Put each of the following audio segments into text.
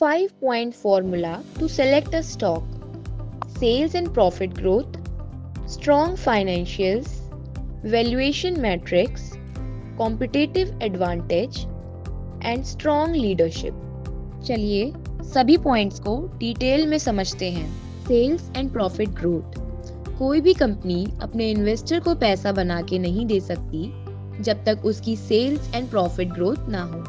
5-point formula to select a stock: sales and profit growth, strong financials, valuation metrics, competitive advantage and strong leadership. चलिए सभी points को detail में समझते हैं। Sales and profit growth. कोई भी company अपने इन्वेस्टर को पैसा बना के नहीं दे सकती जब तक उसकी सेल्स एंड प्रॉफिट ग्रोथ ना हो।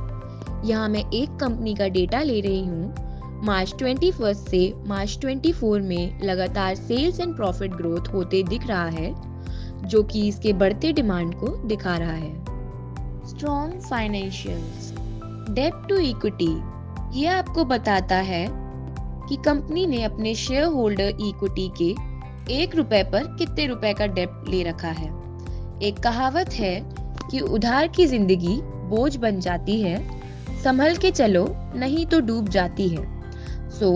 यहाँ मैं एक कंपनी का डेटा ले रही हूँ। मार्च 21 से मार्च 24 में लगातार सेल्स एंड प्रॉफिट ग्रोथ होते दिख रहा है, जो कि इसके बढ़ते डिमांड को दिखा रहा है। Strong financials. डेब्ट टू इक्विटी, ये आपको बताता है कि कंपनी ने अपने शेयर होल्डर इक्विटी के 1 रुपए पर कितने रुपए का डेब्ट ले रखा है। एक कहावत है कि उधार की जिंदगी बोझ बन जाती है, संभल के चलो नहीं तो डूब जाती है। सो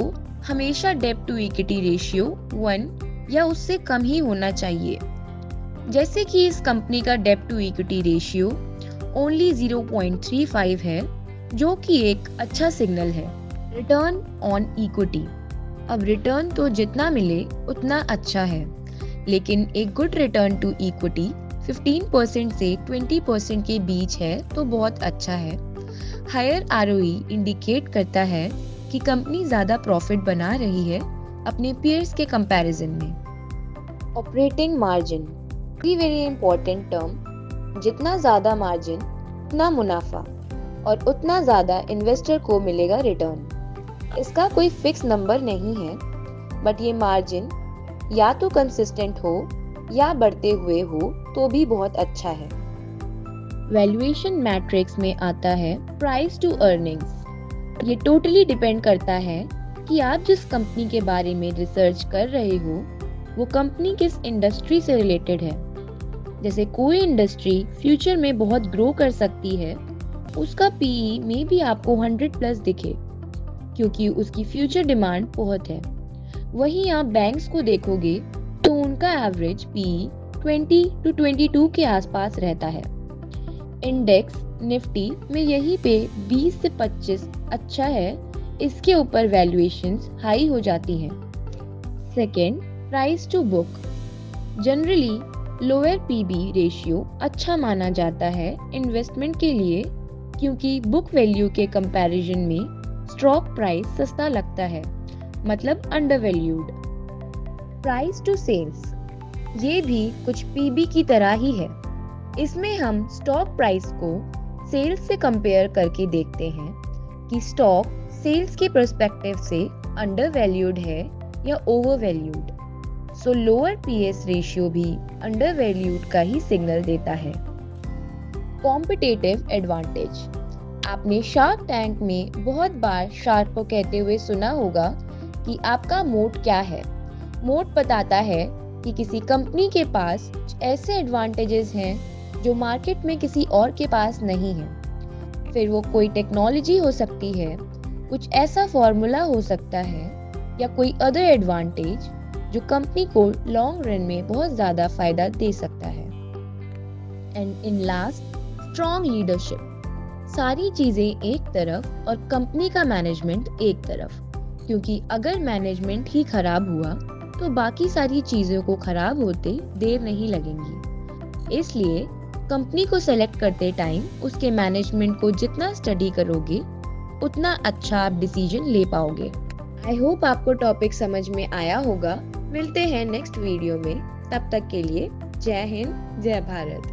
हमेशा डेब्ट टू इक्विटी रेशियो 1 या उससे कम ही होना चाहिए। जैसे कि इस कंपनी का डेब्ट टू इक्विटी रेशियो ओनली 0.35 है, जो कि एक अच्छा सिग्नल है। Return on equity. अब रिटर्न तो जितना मिले उतना अच्छा है, लेकिन एक गुड रिटर्न टू इक्विटी 15% से 20% के बीच है तो बहुत अच्छा है। हायर आरओई इंडिकेट करता है कि कंपनी ज्यादा प्रॉफिट बना रही है अपने पीयर्स के कंपैरिजन में। Operating margin, very important term. जितना ज्यादा मार्जिन उतना मुनाफा और उतना ज्यादा इन्वेस्टर को मिलेगा रिटर्न। इसका कोई फिक्स नंबर नहीं है, बट ये मार्जिन या तो कंसिस्टेंट हो या बढ़ते हुए हो तो भी बहुत अच्छा है। वैल्यूएशन मैट्रिक्स में आता है प्राइस टू अर्निंग्स। ये टोटली डिपेंड करता है कि आप जिस कंपनी के बारे में रिसर्च कर रहे हो वो कंपनी किस इंडस्ट्री से रिलेटेड है। जैसे कोई इंडस्ट्री फ्यूचर में बहुत ग्रो कर सकती है, उसका पीई में भी आपको 100+ दिखे क्योंकि उसकी फ्यूचर डिमांड बहुत है। वहीं आप बैंक्स को देखोगे तो उनका एवरेज पीई 20 to 22 के आसपास रहता है। इंडेक्स निफ्टी में यही पे 20 से 25 अच्छा है, इसके ऊपर वैल्यूएशंस हाई हो जाती हैं। Second, price to book. Generally lower PB ratio अच्छा माना जाता है इन्वेस्टमेंट के लिए, क्योंकि बुक वैल्यू के कंपैरिजन में स्टॉक प्राइस सस्ता लगता है, मतलब अंडरवैल्यूड। प्राइस टू सेल्स, ये भी कुछ पीबी की तरह ही है। इसमें हम स्टॉक प्राइस को सेल्स से कंपेयर करके देखते हैं कि स्टॉक सेल्स के पर्सपेक्टिव से अंडरवैल्यूड है या ओवरवैल्यूड। सो लोअर पीएस रेशियो भी अंडरवैल्यूड का ही सिग्नल देता है। Competitive advantage. आपने शार्क टैंक में बहुत बार शार्क को कहते हुए सुना होगा कि आपका मोट क्या है। मोट बताता है कि किसी कंपनी के पास ऐसे एडवांटेजेस हैं जो मार्केट में किसी और के पास नहीं है। फिर वो कोई टेक्नोलॉजी हो सकती है, कुछ ऐसा फॉर्मूला हो सकता है, या कोई अदर एडवांटेज जो कंपनी को लॉन्ग रन में बहुत ज़्यादा फायदा दे सकता है। And in last, strong leadership. सारी चीज़ें एक तरफ और कंपनी का मैनेजमेंट एक तरफ, क्योंकि अगर मैनेजमेंट ही खराब हुआ तो बाकी सारी चीज़ों को खराब होते देर नहीं लगेंगी। इसलिए कंपनी को सेलेक्ट करते टाइम उसके मैनेजमेंट को जितना स्टडी करोगे उतना अच्छा आप डिसीजन ले पाओगे। आई होप आपको टॉपिक समझ में आया होगा। मिलते हैं नेक्स्ट वीडियो में, तब तक के लिए जय हिंद, जय भारत।